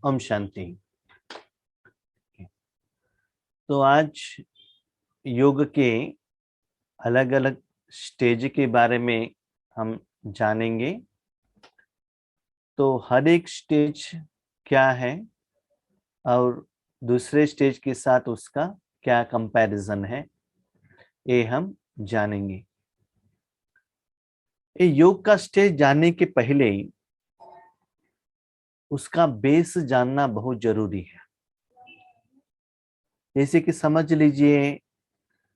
ओम शांति। तो आज योग के अलग अलग स्टेज के बारे में हम जानेंगे। तो हर एक स्टेज क्या है और दूसरे स्टेज के साथ उसका क्या कंपैरिजन है, ये हम जानेंगे। ये योग का स्टेज जानने के पहले ही उसका बेस जानना बहुत जरूरी है। जैसे कि समझ लीजिए,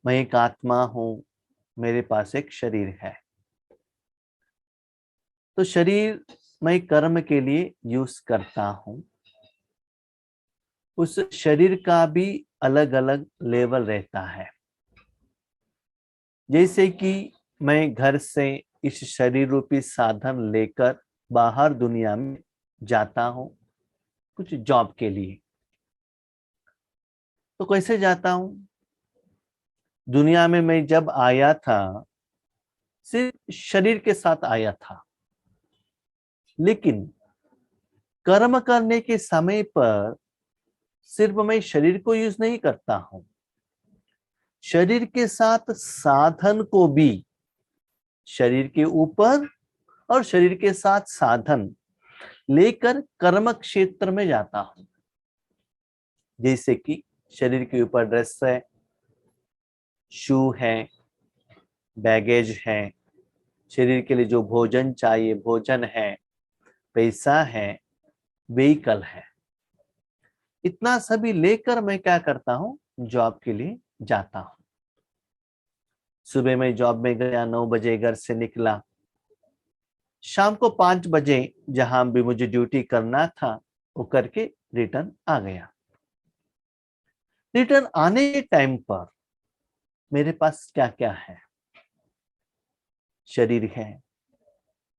मैं एक आत्मा हूं, मेरे पास एक शरीर है। तो शरीर मैं कर्म के लिए यूज करता हूं। उस शरीर का भी अलग अलग लेवल रहता है। जैसे कि मैं घर से इस शरीर रूपी साधन लेकर बाहर दुनिया में जाता हूं कुछ जॉब के लिए। तो कैसे जाता हूं? दुनिया में मैं जब आया था सिर्फ शरीर के साथ आया था, लेकिन कर्म करने के समय पर सिर्फ मैं शरीर को यूज नहीं करता हूं, शरीर के साथ साधन को भी, शरीर के ऊपर और शरीर के साथ साधन लेकर कर्म क्षेत्र में जाता हूं। जैसे कि शरीर के ऊपर ड्रेस है, शू है, बैगेज है, शरीर के लिए जो भोजन चाहिए भोजन है, पैसा है, व्हीकल है, इतना सभी लेकर मैं क्या करता हूं, जॉब के लिए जाता हूं। सुबह में जॉब में गया, 9 बजे घर से निकला, शाम को 5 बजे जहां भी मुझे ड्यूटी करना था वो करके रिटर्न आ गया। रिटर्न आने के टाइम पर मेरे पास क्या क्या है? शरीर है,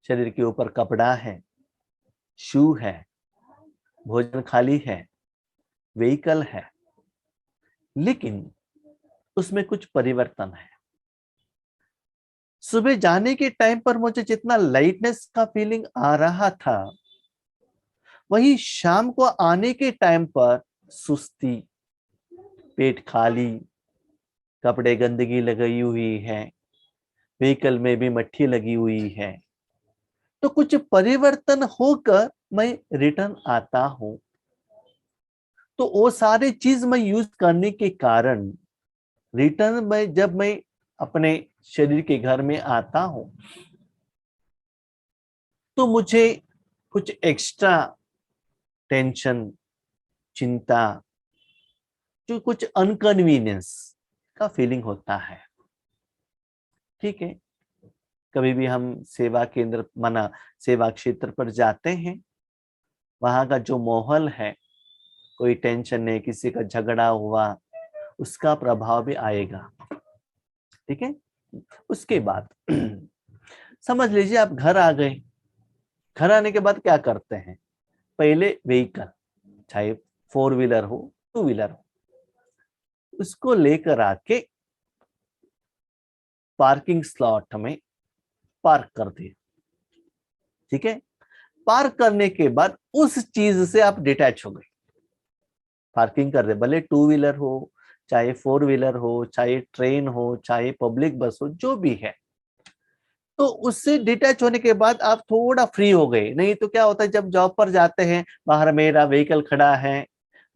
शरीर के ऊपर कपड़ा है, शू है, भोजन खाली है, व्हीकल है, लेकिन उसमें कुछ परिवर्तन है। सुबह जाने के टाइम पर मुझे जितना लाइटनेस का फीलिंग आ रहा था, वही शाम को आने के टाइम पर सुस्ती, पेट खाली, कपड़े गंदगी लगी हुई है, व्हीकल में भी मट्टी लगी हुई है। तो कुछ परिवर्तन होकर मैं रिटर्न आता हूं। तो वो सारे चीज मैं यूज करने के कारण रिटर्न में जब मैं अपने शरीर के घर में आता हूं तो मुझे कुछ एक्स्ट्रा टेंशन, चिंता, जो कुछ अनकन्वीनियंस का फीलिंग होता है। ठीक है, कभी भी हम सेवा केंद्र माना सेवा क्षेत्र पर जाते हैं, वहां का जो माहौल है, कोई टेंशन नहीं, किसी का झगड़ा हुआ, उसका प्रभाव भी आएगा। ठीक है, उसके बाद समझ लीजिए आप घर आ गए। घर आने के बाद क्या करते हैं? पहले व्हीकल, चाहे 4 व्हीलर हो 2 व्हीलर हो, उसको लेकर आके पार्किंग स्लॉट में पार्क कर दिए। ठीक है, पार्क करने के बाद उस चीज से आप डिटैच हो गए। पार्किंग कर रहे, भले 2 व्हीलर हो, चाहे 4 व्हीलर हो, चाहे ट्रेन हो, चाहे पब्लिक बस हो, जो भी है, तो उससे डिटैच होने के बाद आप थोड़ा फ्री हो गए। नहीं तो क्या होता है, जब जॉब पर जाते हैं, बाहर मेरा व्हीकल खड़ा है,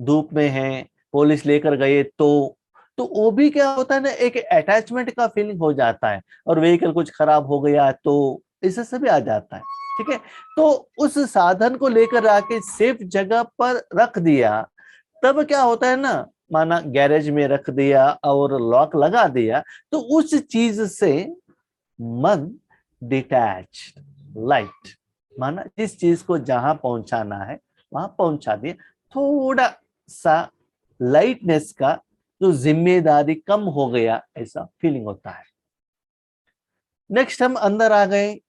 धूप में है, पुलिस लेकर गए तो वो भी क्या होता है ना, एक अटैचमेंट का फीलिंग हो जाता है। और व्हीकल कुछ खराब हो गया तो इससे सब आ जाता है। ठीक है, तो उस साधन को लेकर आके सेफ जगह पर रख दिया, तब क्या होता है ना, माना गैरेज में रख दिया और लॉक लगा दिया, तो उस चीज से मन डिटैच, लाइट, माना जिस चीज को जहां पहुंचाना है वहां पहुंचा दिए। थोड़ा सा लाइटनेस का जो जिम्मेदारी कम हो गया, ऐसा फीलिंग होता है। नेक्स्ट हम अंदर आ गए।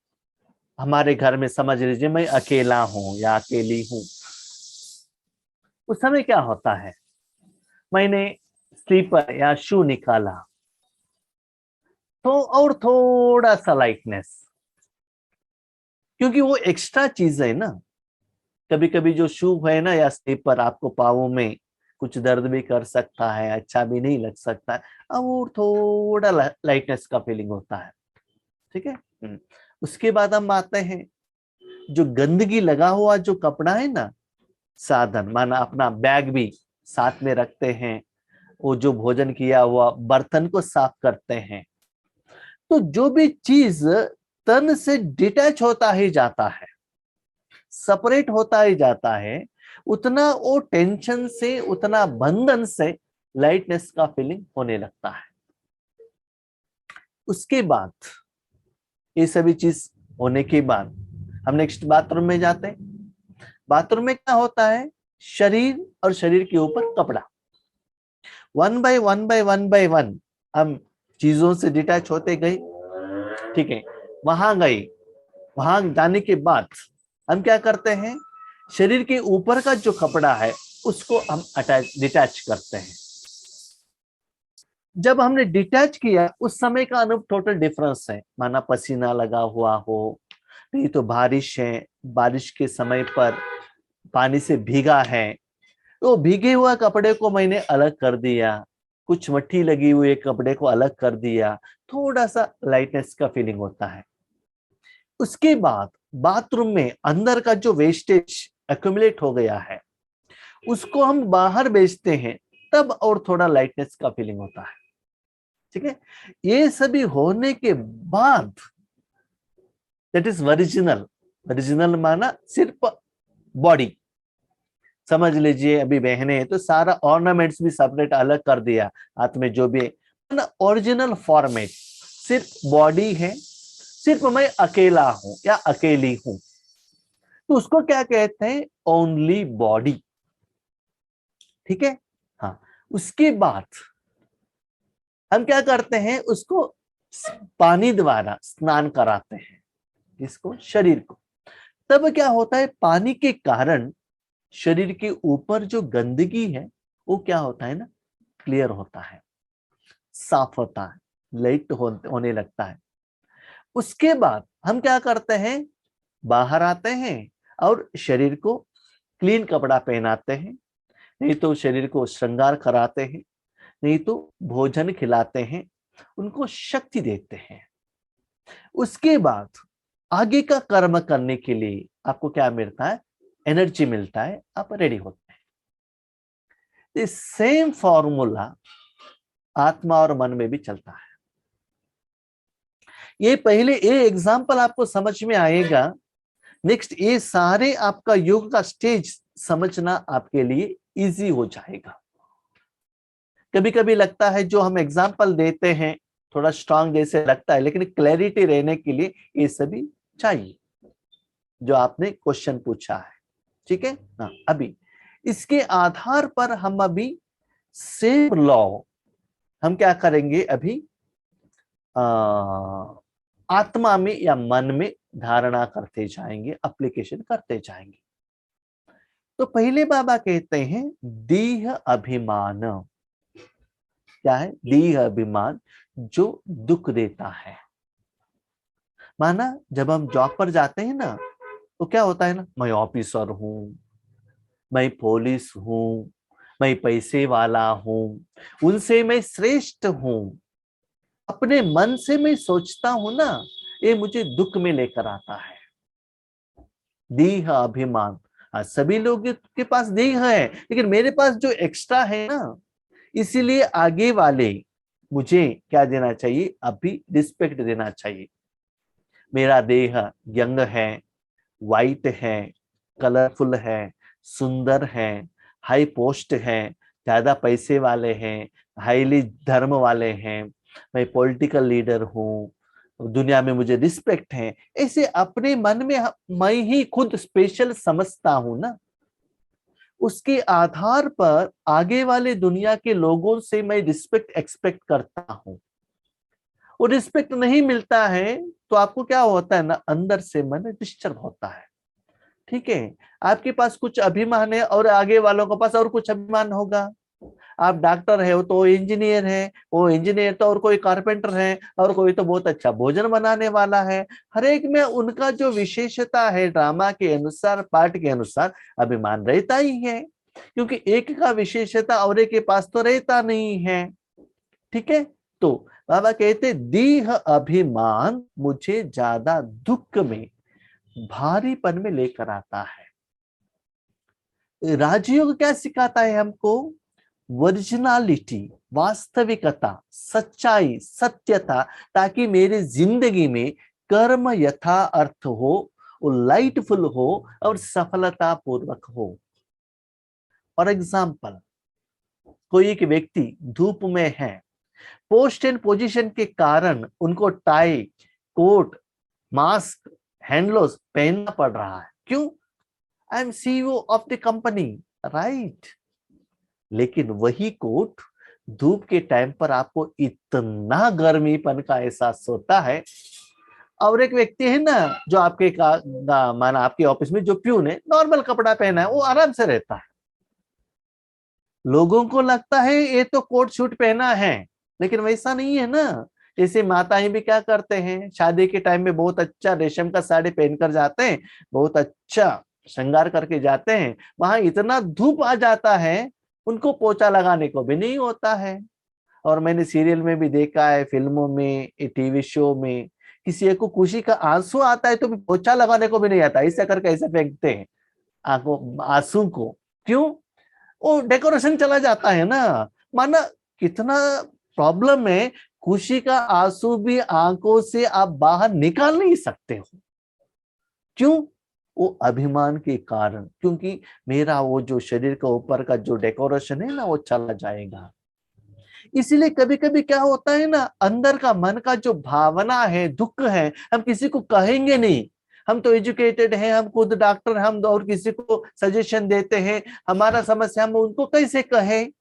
हमारे घर में समझ लीजिए मैं अकेला हूं या अकेली हूं। उस समय क्या होता है, मैंने स्लीपर या शू निकाला तो और थोड़ा सा लाइटनेस, क्योंकि वो एक्स्ट्रा चीज है ना। कभी कभी जो शू है ना या स्लीपर आपको पाँवों में कुछ दर्द भी कर सकता है, अच्छा भी नहीं लग सकता है, अब वो थोड़ा लाइटनेस का फीलिंग होता है। ठीक है। उसके बाद हम आते हैं जो गंदगी लगा हुआ जो कपड़ा है ना, साधन माना अपना बैग भी साथ में रखते हैं, वो जो भोजन किया हुआ बर्तन को साफ करते हैं, तो जो भी चीज तन से डिटैच होता ही जाता है, सेपरेट होता ही जाता है, उतना वो टेंशन से, उतना बंधन से लाइटनेस का फीलिंग होने लगता है। उसके बाद ये सभी चीज होने के बाद हम नेक्स्ट बाथरूम में जाते हैं। बाथरूम में क्या होता है, शरीर और शरीर के ऊपर कपड़ा, वन बाय वन हम चीजों से डिटैच होते गए। ठीक है, वहां गए, वहां जाने के बाद हम क्या करते हैं, शरीर के ऊपर का जो कपड़ा है उसको हम डिटैच करते हैं। जब हमने डिटैच किया उस समय का अनुभव टोटल डिफरेंस है, माना पसीना लगा हुआ हो, नहीं तो बारिश है, बारिश के समय पर पानी से भीगा है, तो भीगे हुआ कपड़े को मैंने अलग कर दिया, कुछ मट्टी लगी हुई कपड़े को अलग कर दिया, थोड़ा सा लाइटनेस का फीलिंग होता है। उसके बाद बाथरूम में अंदर का जो वेस्टेज एक्यूमुलेट हो गया है उसको हम बाहर बेचते हैं, तब और थोड़ा लाइटनेस का फीलिंग होता है। ठीक है, ये सभी होने के बाद दैट इज ओरिजिनल। ओरिजिनल माना सिर्फ बॉडी, समझ लीजिए अभी बहने हैं तो सारा ऑर्नामेंट्स भी सेपरेट अलग कर दिया, हाथ में जो भी ना ओरिजिनल फॉर्मेट सिर्फ बॉडी है, सिर्फ मैं अकेला हूं या अकेली हूं, तो उसको क्या कहते हैं, ओनली बॉडी। ठीक है। हाँ, उसके बाद हम क्या करते हैं, उसको पानी द्वारा स्नान कराते हैं, इसको शरीर को। तब क्या होता है, पानी के कारण शरीर के ऊपर जो गंदगी है वो क्या होता है ना, क्लियर होता है, साफ होता है, लाइट होने लगता है। उसके बाद हम क्या करते हैं, बाहर आते हैं और शरीर को क्लीन कपड़ा पहनाते हैं, नहीं तो शरीर को श्रृंगार कराते हैं, नहीं तो भोजन खिलाते हैं, उनको शक्ति देते हैं। उसके बाद आगे का कर्म करने के लिए आपको क्या मिलता है, एनर्जी मिलता है, आप रेडी होते हैं। सेम फॉर्मूला आत्मा और मन में भी चलता है। ये पहले ये एग्जाम्पल आपको समझ में आएगा, नेक्स्ट ये सारे आपका योग का स्टेज समझना आपके लिए इजी हो जाएगा। कभी कभी लगता है जो हम एग्जाम्पल देते हैं थोड़ा स्ट्रांग जैसे लगता है, लेकिन क्लैरिटी रहने के लिए ये सभी चाहिए जो आपने क्वेश्चन पूछा है। ठीक है। हाँ, अभी इसके आधार पर हम अभी सेम लॉ हम क्या करेंगे, अभी आत्मा में या मन में धारणा करते जाएंगे, एप्लीकेशन करते जाएंगे। तो पहले बाबा कहते हैं देह अभिमान। क्या है, देह अभिमान जो दुख देता है। माना जब हम जॉब पर जाते हैं ना तो क्या होता है ना, मैं ऑफिसर हूं, मैं पुलिस हूं, मैं पैसे वाला हूं, उनसे मैं श्रेष्ठ हूं, अपने मन से मैं सोचता हूं ना, ये मुझे दुख में लेकर आता है। देह अभिमान। सभी लोग के पास देह है, लेकिन मेरे पास जो एक्स्ट्रा है ना, इसीलिए आगे वाले मुझे क्या देना चाहिए, अभी रिस्पेक्ट देना चाहिए। मेरा देह यंग है, वाइट है, कलरफुल है, सुंदर है, हाई पोस्ट है, ज्यादा पैसे वाले हैं, हाईली धर्म वाले हैं, मैं पॉलिटिकल लीडर हूँ, दुनिया में मुझे रिस्पेक्ट है, ऐसे अपने मन में मैं ही खुद स्पेशल समझता हूं ना, उसके आधार पर आगे वाले दुनिया के लोगों से मैं रिस्पेक्ट एक्सपेक्ट करता हूं। वो रिस्पेक्ट नहीं मिलता है तो आपको क्या होता है ना, अंदर से मन डिस्टर्ब होता है। ठीक है, आपके पास कुछ अभिमान है और आगे वालों के पास और कुछ अभिमान होगा, आप डॉक्टर है तो वो इंजीनियर है, वो इंजीनियर तो और कोई कारपेंटर है, और कोई तो बहुत अच्छा भोजन बनाने वाला है। हर एक में उनका जो विशेषता है ड्रामा के अनुसार, पार्ट के अनुसार अभिमान रहता ही है, क्योंकि एक का विशेषता और एक के पास तो रहता नहीं है। ठीक है, तो बाबा कहते देह अभिमान मुझे ज्यादा दुख में, भारीपन में लेकर आता है। राजयोग क्या सिखाता है हमको? ओरिजिनलिटी, वास्तविकता, सच्चाई, सत्यता, ताकि मेरी जिंदगी में कर्म यथा अर्थ हो, लाइटफुल हो और सफलता पूर्वक हो। फॉर एग्जाम्पल, कोई एक व्यक्ति धूप में है, पोस्ट एंड पोजीशन के कारण उनको टाई, कोट, मास्क, हैंडलोस पहनना पड़ रहा है। क्यों? I am CEO of the company, right. लेकिन वही कोट धूप के टाइम पर आपको इतना गर्मीपन का एहसास होता है। और एक व्यक्ति है ना जो आपके माना आपके ऑफिस में जो प्यून है, नॉर्मल कपड़ा पहना है, वो आराम से रहता है। लोगों को लगता है ये तो कोट सूट पहना है, लेकिन वैसा नहीं है ना। जैसे माताएं भी क्या करते हैं, शादी के टाइम में बहुत अच्छा रेशम का साड़ी पहनकर जाते हैं, बहुत अच्छा श्रृंगार करके जाते हैं, वहां इतना धूप आ जाता है उनको पोछा लगाने को भी नहीं होता है। और मैंने सीरियल में भी देखा है, फिल्मों में, टीवी शो में, किसी एक को खुशी का आंसू आता है तो भी पोछा लगाने को भी नहीं आता, ऐसा करके ऐसे फेंकते हैं आंखों आंसू को। क्यों? वो डेकोरेशन चला जाता है ना। माना कितना प्रॉब्लम है, खुशी का आंसू भी आंखों से आप बाहर निकाल नहीं सकते हो। क्यों? वो अभिमान के कारण, क्योंकि मेरा वो जो शरीर का ऊपर का जो डेकोरेशन है ना वो चला जाएगा। इसीलिए कभी कभी क्या होता है ना, अंदर का मन का जो भावना है, दुख है, हम किसी को कहेंगे नहीं। हम तो एजुकेटेड हैं, हम खुद डॉक्टर, हम और किसी को सजेशन देते हैं, हमारा समस्या हम उनको कैसे कहें,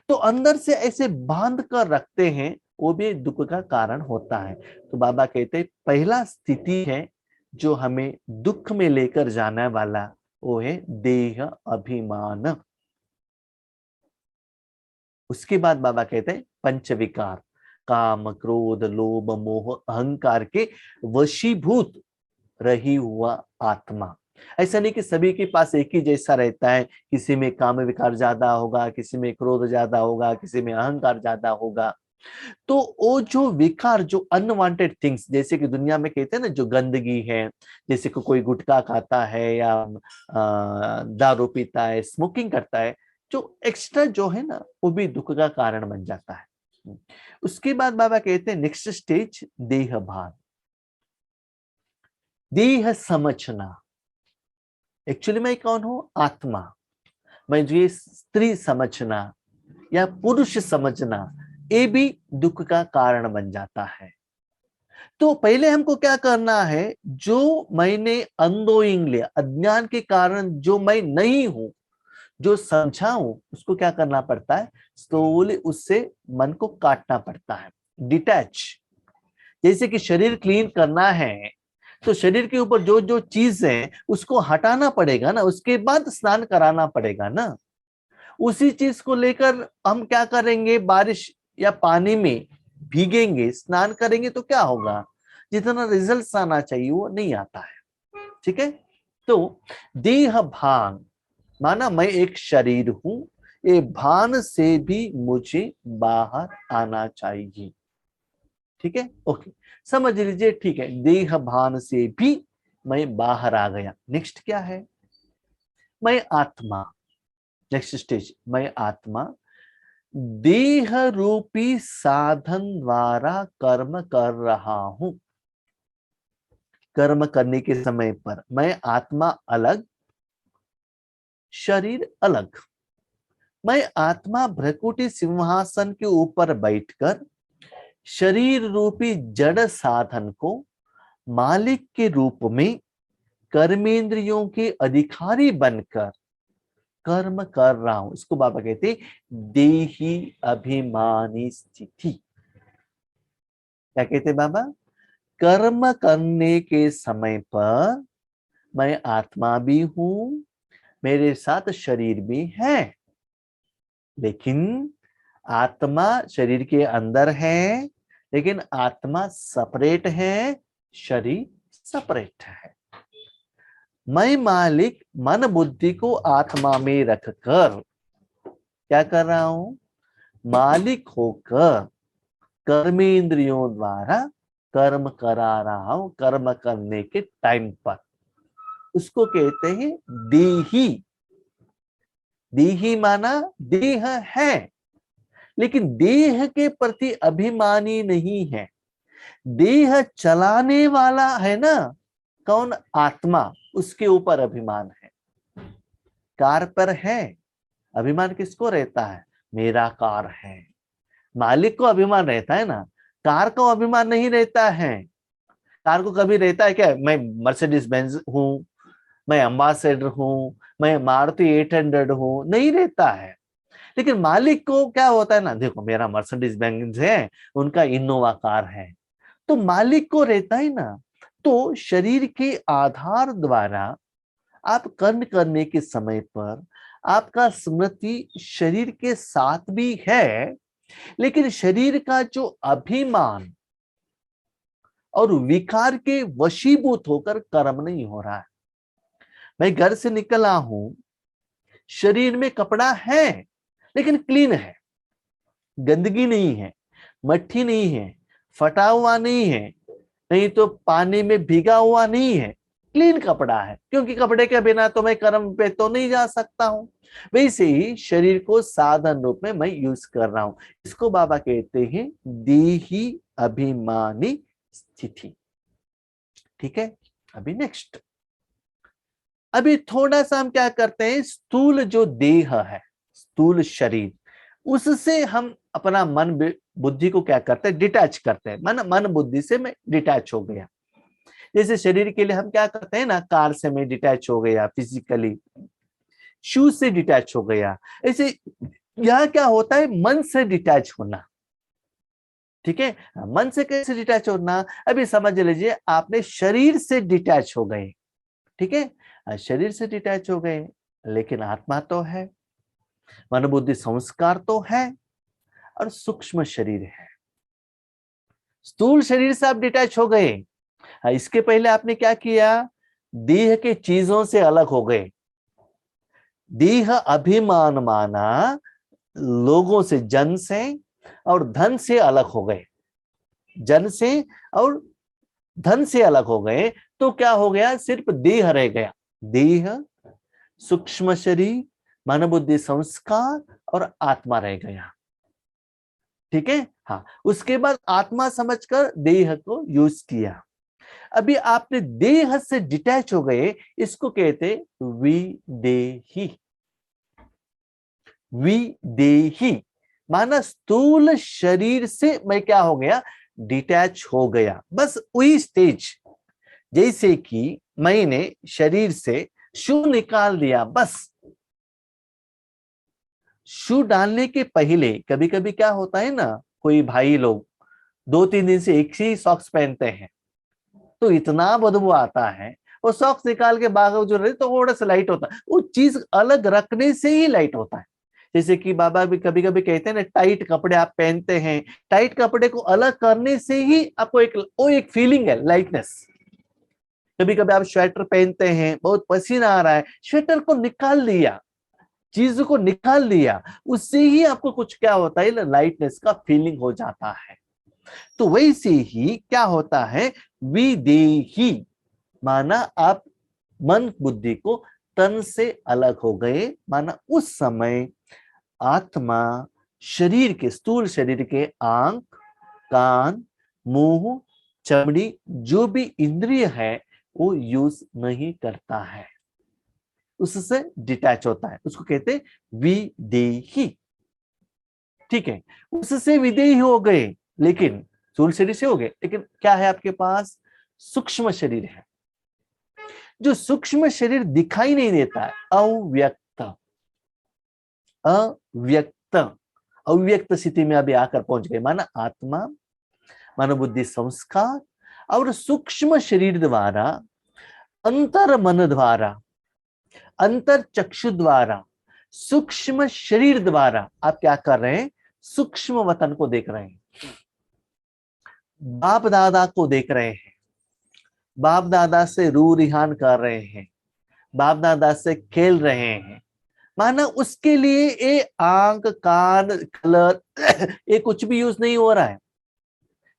तो अंदर से ऐसे बांध कर रखते हैं, वो भी दुख का कारण होता है। तो बाबा कहते हैं पहला स्थिति है जो हमें दुख में लेकर जाने वाला, वो है देह अभिमान। उसके बाद बाबा कहते हैं पंच विकार, काम, क्रोध, लोभ, मोह, अहंकार के वशीभूत रही हुआ आत्मा। ऐसा नहीं कि सभी के पास एक ही जैसा रहता है, किसी में काम विकार ज्यादा होगा, किसी में क्रोध ज्यादा होगा, किसी में अहंकार ज्यादा होगा। तो वो जो विकार, जो अनवांटेड थिंग्स, जैसे कि दुनिया में कहते हैं ना जो गंदगी है, जैसे कि कोई गुटखा खाता है या दारू पीता है, स्मोकिंग करता है, जो एक्स्ट्रा जो है ना वो भी दुख का कारण बन जाता है। उसके बाद बाबा कहते हैं नेक्स्ट स्टेज देह भान, देह समझना। एक्चुअली मैं कौन हूं? आत्मा। मैं जो ये स्त्री समझना या पुरुष समझना, ये भी दुख का कारण बन जाता है। तो पहले हमको क्या करना है, जो मैंने अननोइंगली, अज्ञान के कारण जो मैं नहीं हूं, जो समझा हूं, उसको क्या करना पड़ता है, स्लोली उससे मन को काटना पड़ता है, डिटैच। जैसे कि शरीर क्लीन करना है तो शरीर के ऊपर जो जो चीज है उसको हटाना पड़ेगा ना, उसके बाद स्नान कराना पड़ेगा ना। उसी चीज को लेकर हम क्या करेंगे, बारिश या पानी में भीगेंगे, स्नान करेंगे तो क्या होगा, जितना रिजल्ट आना चाहिए वो नहीं आता है। ठीक है, तो देह भान माना मैं एक शरीर हूं, ये भान से भी मुझे बाहर आना चाहिए। ठीक है, ओके, समझ लीजिए। ठीक है, देह भान से भी मैं बाहर आ गया। नेक्स्ट क्या है, मैं आत्मा। नेक्स्ट स्टेज, मैं आत्मा देह रूपी साधन द्वारा कर्म कर रहा हूं। कर्म करने के समय पर मैं आत्मा अलग, शरीर अलग। मैं आत्मा भ्रकुटी सिंहासन के ऊपर बैठकर शरीर रूपी जड़ साधन को मालिक के रूप में कर्मेंद्रियों के अधिकारी बनकर कर्म कर रहा हूं। इसको बाबा कहते देही अभिमानी स्थिति। क्या कहते बाबा? कर्म करने के समय पर मैं आत्मा भी हूं, मेरे साथ शरीर भी है, लेकिन आत्मा शरीर के अंदर है, लेकिन आत्मा सेपरेट है, शरीर सेपरेट है। मैं मालिक मन बुद्धि को आत्मा में रखकर क्या कर रहा हूं? मालिक होकर कर्मेंद्रियों द्वारा कर्म करा रहा हूं। कर्म करने के टाइम पर उसको कहते हैं देही। देही माना देह है, लेकिन देह के प्रति अभिमानी नहीं है। देह चलाने वाला है ना, कौन? आत्मा। उसके ऊपर अभिमान है। कार पर है, अभिमान किसको रहता है? मेरा कार है। मालिक को अभिमान रहता है ना, कार को अभिमान नहीं रहता है। कार को कभी रहता है क्या? मैं मर्सिडीज बेंज हूं, मैं अम्बासेडर हूं, मैं मारुति 800 हूं, नहीं रहता है। लेकिन मालिक को क्या होता है ना, देखो मेरा मर्सिडीज बेंज है, उनका इनोवा कार है, तो मालिक को रहता है ना। तो शरीर के आधार द्वारा आप कर्म करने के समय पर आपका स्मृति शरीर के साथ भी है, लेकिन शरीर का जो अभिमान और विकार के वशीभूत होकर कर्म नहीं हो रहा है। मैं घर से निकला हूं, शरीर में कपड़ा है लेकिन क्लीन है, गंदगी नहीं है, मट्टी नहीं है, फटा हुआ नहीं है, नहीं तो पानी में भीगा हुआ नहीं है, क्लीन कपड़ा है। क्योंकि कपड़े के बिना तो मैं कर्म पे तो नहीं जा सकता हूं। वैसे ही शरीर को साधन रूप में मैं यूज कर रहा हूं। इसको बाबा कहते हैं देही अभिमानी स्थिति। ठीक है, अभी नेक्स्ट। अभी थोड़ा सा हम क्या करते हैं, स्थूल जो देह है, स्थूल शरीर, उससे हम अपना मन बुद्धि को क्या करते हैं, डिटैच करते हैं। मन बुद्धि से मैं डिटैच हो गया। जैसे शरीर के लिए हम क्या करते हैं ना, कार से मैं डिटैच हो गया फिजिकली, शूज से डिटैच हो गया। ऐसे यह क्या होता है, मन से डिटैच होना। ठीक है, मन से कैसे डिटैच होना? अभी समझ लीजिए आपने शरीर से डिटैच हो गए। ठीक है, शरीर से डिटैच हो गए, लेकिन आत्मा तो है, मन बुद्धि संस्कार तो है, और सूक्ष्म शरीर है। स्थूल शरीर से आप डिटैच हो गए, इसके पहले आपने क्या किया? देह के चीजों से अलग हो गए। देह अभिमान माना, लोगों से, जन से और धन से अलग हो गए। जन से और धन से अलग हो गए, तो क्या हो गया? सिर्फ देह रह गया। देह, सूक्ष्म शरीर, मन बुद्धि संस्कार और आत्मा रह गया। ठीक है, हाँ। उसके बाद आत्मा समझकर देह को यूज किया। अभी आपने देह से डिटैच हो गए, इसको कहते विदेही। विदेही माना स्थूल शरीर से मैं क्या हो गया? डिटैच हो गया। बस वही स्टेज, जैसे कि मैंने शरीर से शू निकाल दिया। बस शू डालने के पहले कभी कभी क्या होता है ना, कोई भाई लोग 2-3 दिन से एक ही सॉक्स पहनते हैं, तो इतना बदबू आता है। वो सॉक्स निकाल के बावजूद रहे तो थोड़ा सा लाइट होता है, वो चीज अलग रखने से ही लाइट होता है। जैसे कि बाबा भी कभी कभी कहते हैं ना, टाइट कपड़े आप पहनते हैं, टाइट कपड़े को अलग करने से ही आपको एक फीलिंग है, लाइटनेस। कभी कभी आप स्वेटर पहनते हैं, बहुत पसीना आ रहा है, स्वेटर को निकाल लिया, चीज को निकाल लिया, उससे ही आपको कुछ क्या होता है, लाइटनेस का फीलिंग हो जाता है। तो वैसे ही क्या होता है, विदेही माना आप मन बुद्धि को तन से अलग हो गए। माना उस समय आत्मा शरीर के, स्थूल शरीर के आंख, कान, मुंह, चमड़ी, जो भी इंद्रिय है वो यूज नहीं करता है, उससे डिटैच होता है। उसको कहते हैं विदेही। ठीक है, उससे विदेही हो गए, लेकिन स्थूल शरीर से हो गए, लेकिन क्या है आपके पास? सूक्ष्म शरीर है। जो सूक्ष्म शरीर दिखाई नहीं देता है, अव्यक्त। अव्यक्त अव्यक्त स्थिति में अभी आकर पहुंच गए। माना आत्मा, मन बुद्धि संस्कार और सूक्ष्म शरीर द्वारा, अंतर मन द्वारा, अंतर चक्षु द्वारा, सूक्ष्म शरीर द्वारा आप क्या कर रहे हैं? सूक्ष्म वतन को देख रहे हैं, बाप दादा को देख रहे हैं, बाप दादा से रू रिहान कर रहे हैं, बाप दादा से खेल रहे हैं, माना उसके लिए ये आंख कान कलर ये कुछ भी यूज नहीं हो रहा है।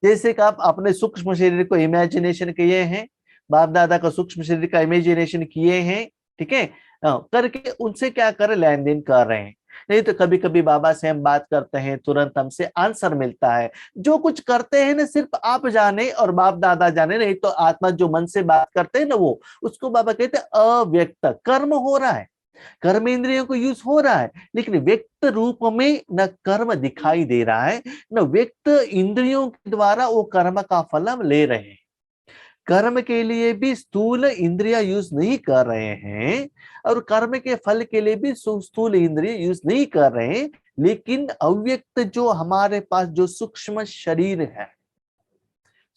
जैसे कि आप अपने सूक्ष्म शरीर को इमेजिनेशन किए हैं, बाप दादा का सूक्ष्म शरीर का इमेजिनेशन किए हैं, ठीक है, करके उनसे क्या कर लेन देन कर रहे हैं। नहीं तो कभी कभी बाबा से हम बात करते हैं, तुरंत हमसे आंसर मिलता है। जो कुछ करते हैं ना सिर्फ आप जाने और बाप दादा जाने, नहीं तो आत्मा जो मन से बात करते हैं ना वो, उसको बाबा कहते हैं अव्यक्त कर्म हो रहा है, कर्म इंद्रियों को यूज हो रहा है, लेकिन व्यक्त रूप में न कर्म दिखाई दे रहा है, न व्यक्त इंद्रियों के द्वारा वो कर्म का फल हम ले रहे हैं। कर्म के लिए भी स्थूल इंद्रिया यूज नहीं कर रहे हैं और कर्म के फल के लिए भी स्थूल इंद्रिय यूज नहीं कर रहे हैं, लेकिन अव्यक्त जो हमारे पास जो सूक्ष्म शरीर है,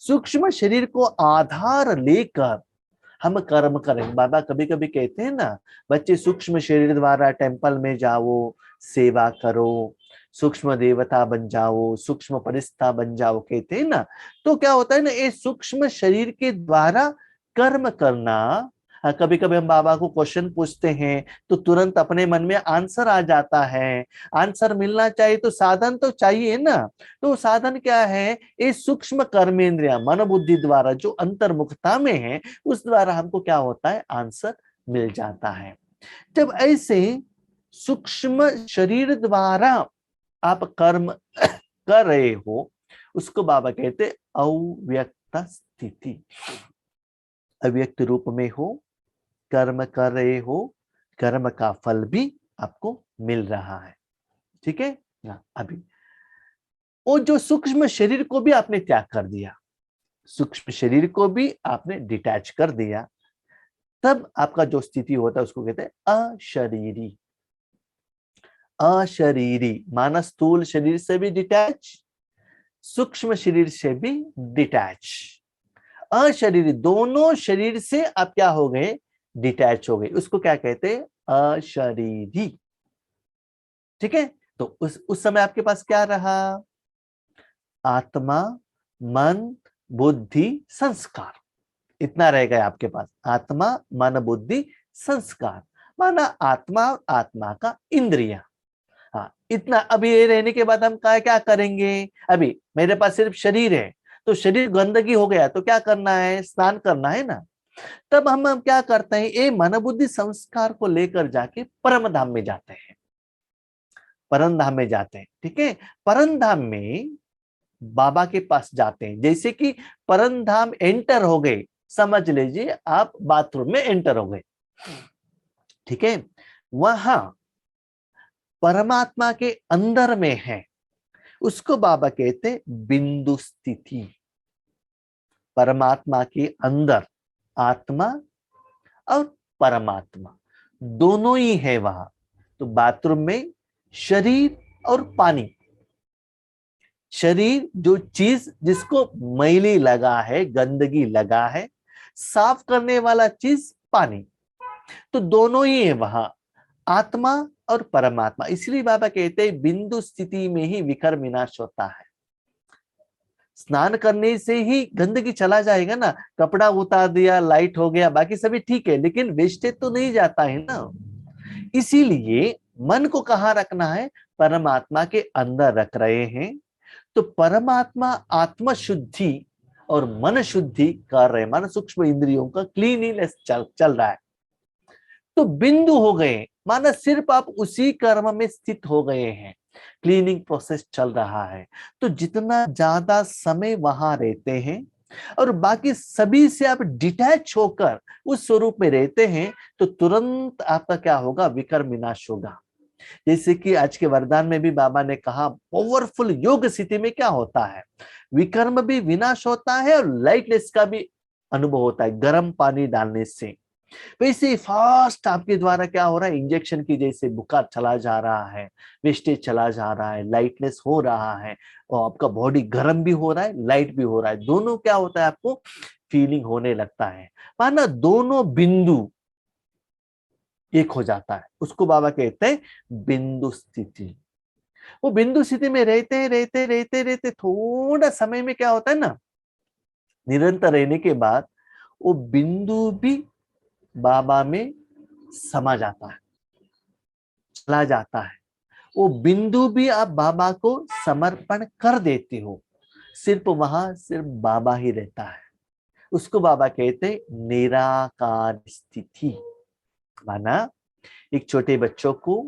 सूक्ष्म शरीर को आधार लेकर हम कर्म करें। बाबा कभी कभी कहते हैं ना, बच्चे सूक्ष्म शरीर द्वारा टेम्पल में जाओ, सेवा करो, सूक्ष्म देवता बन जाओ, सूक्ष्म परिस्था बन जाओ, कहते हैं ना। तो क्या होता है ना, ये सूक्ष्म शरीर के द्वारा कर्म करना। कभी कभी हम बाबा को क्वेश्चन पूछते हैं तो तुरंत अपने मन में आंसर आ जाता है। आंसर मिलना चाहिए तो साधन तो चाहिए ना। तो साधन क्या है, ये सूक्ष्म कर्मेंद्रिया मन बुद्धि द्वारा जो अंतर्मुखता में है, उस द्वारा हमको क्या होता है, आंसर मिल जाता है। जब ऐसे सूक्ष्म शरीर द्वारा आप कर्म कर रहे हो, उसको बाबा कहते अव्यक्त स्थिति। अव्यक्त रूप में हो, कर्म कर रहे हो, कर्म का फल भी आपको मिल रहा है, ठीक है ना। अभी वो जो सूक्ष्म शरीर को भी आपने त्याग कर दिया, सूक्ष्म शरीर को भी आपने डिटैच कर दिया, तब आपका जो स्थिति होता है उसको कहते हैं अशरीरी। अशरीरी माना स्थूल शरीर से भी डिटैच, सूक्ष्म शरीर से भी डिटैच। अशरीरी दोनों शरीर से आप क्या हो गए, डिटैच हो गए, उसको क्या कहते हैं, अशरीरी, ठीक है। तो उस समय आपके पास क्या रहा, आत्मा, मन, बुद्धि, संस्कार, इतना रह गया आपके पास। आत्मा मन बुद्धि संस्कार, माना आत्मा और आत्मा का इंद्रिया। हाँ, इतना। अभी ये रहने के बाद हम क्या करेंगे, अभी मेरे पास सिर्फ शरीर है, तो शरीर गंदगी हो गया तो क्या करना है, स्नान करना है ना। तब हम क्या करते हैं, ये मन बुद्धि संस्कार को लेकर जाके परम धाम में जाते हैं, परम धाम में जाते हैं, ठीक है। परम धाम में बाबा के पास जाते हैं। जैसे कि परम धाम एंटर हो गए, समझ लीजिए आप बाथरूम में एंटर हो गए, ठीक है। वहां परमात्मा के अंदर में है, उसको बाबा कहते बिंदु स्थिति। परमात्मा के अंदर आत्मा और परमात्मा दोनों ही है वहां। तो बाथरूम में शरीर और पानी, शरीर जो चीज जिसको मैली लगा है, गंदगी लगा है, साफ करने वाला चीज पानी, तो दोनों ही है वहां, आत्मा और परमात्मा। इसलिए बाबा कहते हैं बिंदु स्थिति में ही विकर विनाश होता है। स्नान करने से ही गंदगी चला जाएगा ना, कपड़ा उतार दिया, लाइट हो गया, बाकी सभी ठीक है, लेकिन वेस्टेज तो नहीं जाता है ना। इसीलिए मन को कहाँ रखना है, परमात्मा के अंदर रख रहे हैं। तो परमात्मा आत्म शुद्धि और मन शुद्धि कर रहे, मन सूक्ष्म इंद्रियों का क्लीनिनेस चल रहा है। तो बिंदु हो गए, माना सिर्फ आप उसी कर्म में स्थित हो गए हैं, क्लीनिंग प्रोसेस चल रहा है। तो जितना ज्यादा समय वहां रहते हैं और बाकी सभी से आप डिटैच होकर उस स्वरूप में रहते हैं, तो तुरंत आपका क्या होगा, विकर्म विनाश होगा। जैसे कि आज के वरदान में भी बाबा ने कहा, पावरफुल योग स्थिति में क्या होता है, विकर्म भी विनाश होता है और लाइटनेस का भी अनुभव होता है गर्म पानी डालने से। वैसे फास्ट आपके द्वारा क्या हो रहा है, इंजेक्शन की जैसे बुखार चला जा रहा है, वेस्टेज चला जा रहा है, लाइटनेस हो रहा है, और आपका बॉडी गर्म भी हो रहा है, लाइट भी हो रहा है, दोनों क्या होता है, आपको फीलिंग होने लगता है, माना दोनों बिंदु एक हो जाता है। उसको बाबा कहते हैं बिंदु स्थिति। वो बिंदु स्थिति में रहते रहते रहते रहते थोड़ा समय में क्या होता है ना, निरंतर रहने के बाद वो बिंदु भी बाबा में समा जाता है, चला जाता है। वो बिंदु भी आप बाबा को समर्पण कर देते हो, सिर्फ वहां सिर्फ बाबा ही रहता है। उसको बाबा कहते हैं निराकार स्थिति। माना एक छोटे बच्चों को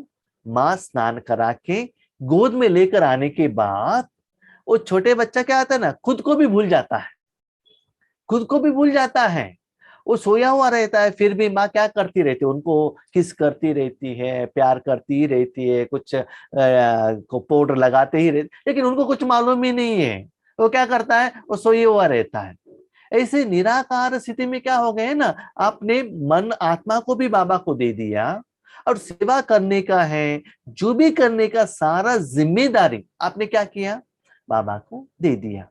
माँ स्नान करा के गोद में लेकर आने के बाद वो छोटे बच्चा क्या आता है ना, खुद को भी भूल जाता है, खुद को भी भूल जाता है। वो सोया हुआ रहता है, फिर भी माँ क्या करती रहती है, उनको किस करती रहती है, प्यार करती ही रहती है, कुछ को पाउडर लगाते ही रहती, लेकिन उनको कुछ मालूम ही नहीं है। वो क्या करता है, वो सोया हुआ रहता है। ऐसे निराकार स्थिति में क्या हो गए ना, आपने मन आत्मा को भी बाबा को दे दिया और सेवा करने का है, जो भी करने का सारा जिम्मेदारी आपने क्या किया, बाबा को दे दिया।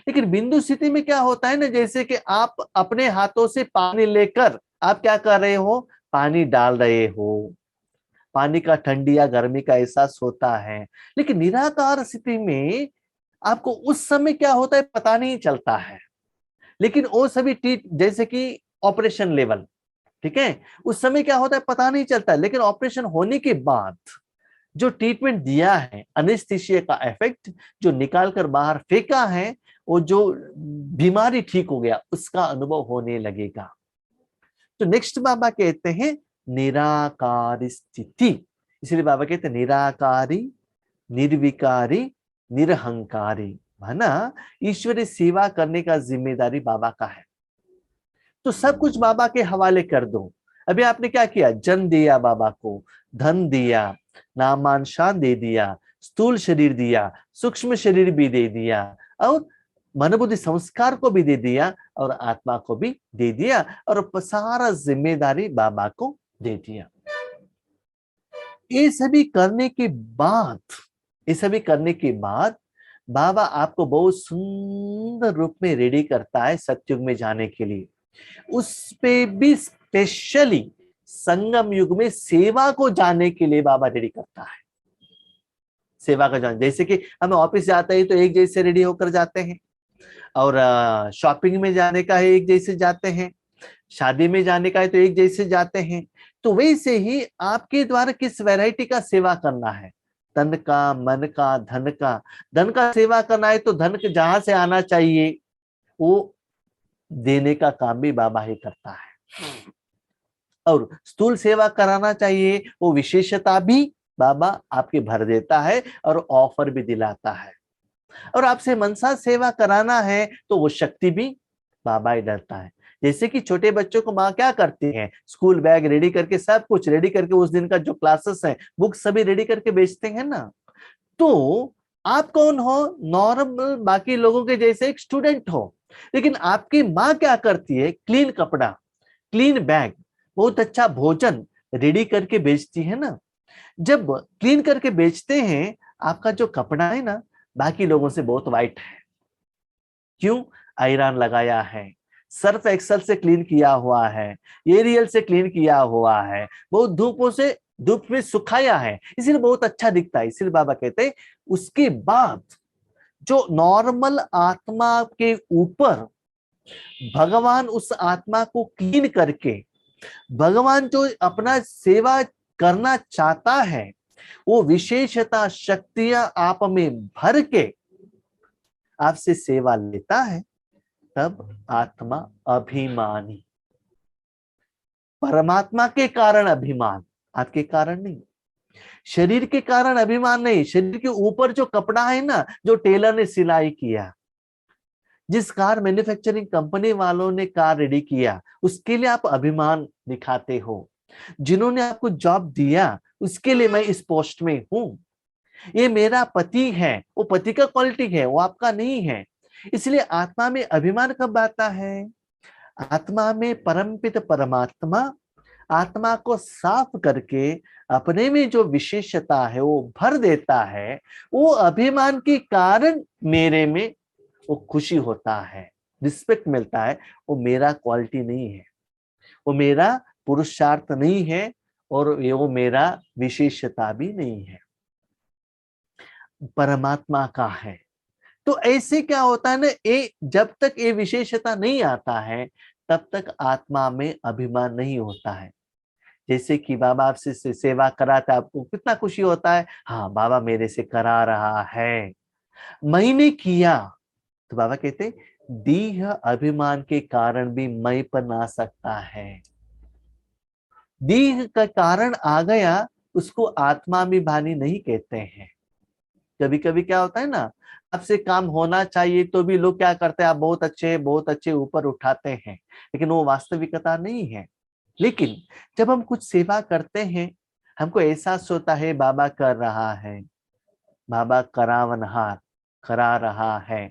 लेकिन बिंदु स्थिति में क्या होता है ना, जैसे कि आप अपने हाथों से पानी लेकर आप क्या कर रहे हो, पानी डाल रहे हो, पानी का ठंडी या गर्मी का एहसास होता है। लेकिन निराकार स्थिति में आपको उस समय क्या होता है पता नहीं चलता है। लेकिन वो सभी जैसे कि ऑपरेशन लेवल, ठीक है, उस समय क्या होता है पता नहीं चलता है। लेकिन ऑपरेशन होने के बाद जो ट्रीटमेंट दिया है, अनेस्थीसिया का इफेक्ट जो निकाल कर बाहर फेंका है, वो जो बीमारी ठीक हो गया उसका अनुभव होने लगेगा। तो नेक्स्ट बाबा कहते हैं निराकार स्थिति। इसलिए बाबा कहते हैं निराकारी, निर्विकारी, निरहंकारी। है ना, ईश्वरीय सेवा करने का जिम्मेदारी बाबा का है। तो सब कुछ बाबा के हवाले कर दो। अभी आपने क्या किया, जन्म दिया बाबा को, धन दिया, नामान शान दे दिया, स्थूल शरीर दिया, सूक्ष्म शरीर भी दे दिया, और मन बुद्धि संस्कार को भी दे दिया, और आत्मा को भी दे दिया, और सारा जिम्मेदारी बाबा को दे दिया। ये सभी करने के बाद, ये सभी करने के बाद बाबा आपको बहुत सुंदर रूप में रेडी करता है सतयुग में जाने के लिए। उस पे भी स्पेशली संगम युग में सेवा को जाने के लिए बाबा रेडी करता है। सेवा का जान, जैसे कि हम ऑफिस जाते हैं तो एक जैसे रेडी होकर जाते हैं, और शॉपिंग में जाने का है एक जैसे जाते हैं, शादी में जाने का है तो एक जैसे जाते हैं। तो वैसे ही आपके द्वारा किस वैरायटी का सेवा करना है, तन का, मन का, धन का। धन का सेवा करना है तो धन जहां से आना चाहिए वो देने का काम भी बाबा ही करता है। और स्थूल सेवा कराना चाहिए, वो विशेषता भी बाबा आपके भर देता है और ऑफर भी दिलाता है। और आपसे मनसा सेवा कराना है तो वो शक्ति भी बाबा ही डरता है। जैसे कि छोटे बच्चों को माँ क्या करती है, स्कूल बैग रेडी करके, सब कुछ रेडी करके, उस दिन का जो क्लासेस है, बुक सभी रेडी करके बेचते हैं ना। तो आप कौन हो, नॉर्मल बाकी लोगों के जैसे एक स्टूडेंट हो। लेकिन आपकी माँ क्या करती है, क्लीन कपड़ा, क्लीन बैग, बहुत अच्छा भोजन रेडी करके बेचती है ना। जब क्लीन करके बेचते हैं, आपका जो कपड़ा है ना बाकी लोगों से बहुत वाइट है। क्यों, आयरन लगाया है, सर्फ एक्सल से क्लीन किया हुआ है, एरियल से क्लीन किया हुआ है, बहुत धूपों से धूप में सुखाया है, इसीलिए बहुत अच्छा दिखता है। इसीलिए बाबा कहते हैं उसके बाद जो नॉर्मल आत्मा के ऊपर भगवान उस आत्मा को क्लीन करके, भगवान जो अपना सेवा करना चाहता है वो विशेषता शक्तियां आप में भर के आपसे सेवा लेता है, तब आत्मा अभिमानी। परमात्मा के कारण अभिमान, आपके कारण नहीं। शरीर के कारण अभिमान नहीं, शरीर के ऊपर जो कपड़ा है ना, जो टेलर ने सिलाई किया, जिस कार मैन्युफैक्चरिंग कंपनी वालों ने कार रेडी किया, उसके लिए आप अभिमान दिखाते हो। जिन्होंने आपको जॉब दिया उसके लिए मैं इस पोस्ट में हूं। ये मेरा पति है, वो पति का क्वालिटी है, वो आपका नहीं है। इसलिए आत्मा में अभिमान कब आता है, आत्मा में परमपित परमात्मा आत्मा को साफ करके अपने में जो विशेषता है वो भर देता है। वो अभिमान के कारण मेरे में वो खुशी होता है, रिस्पेक्ट मिलता है। वो मेरा क्वालिटी नहीं है, वो मेरा पुरुषार्थ नहीं है, और वो मेरा विशेषता भी नहीं है। परमात्मा का है। तो ऐसे क्या होता है ना, ये जब तक ये विशेषता नहीं आता है तब तक आत्मा में अभिमान नहीं होता है। जैसे कि बाबा आपसे सेवा कराता है, आपको कितना खुशी होता है, हाँ बाबा मेरे से करा रहा है, मैंने किया। तो बाबा कहते दीह अभिमान के कारण भी मैं पर आ सकता है। दीह का कारण आ गया, उसको आत्माभिमानी नहीं कहते हैं। कभी कभी क्या होता है ना, आपसे काम होना चाहिए तो भी लोग क्या करते हैं, आप बहुत अच्छे ऊपर उठाते हैं, लेकिन वो वास्तविकता नहीं है। लेकिन जब हम कुछ सेवा करते हैं, हमको एहसास होता है बाबा कर रहा है, बाबा करावनहार करा रहा है,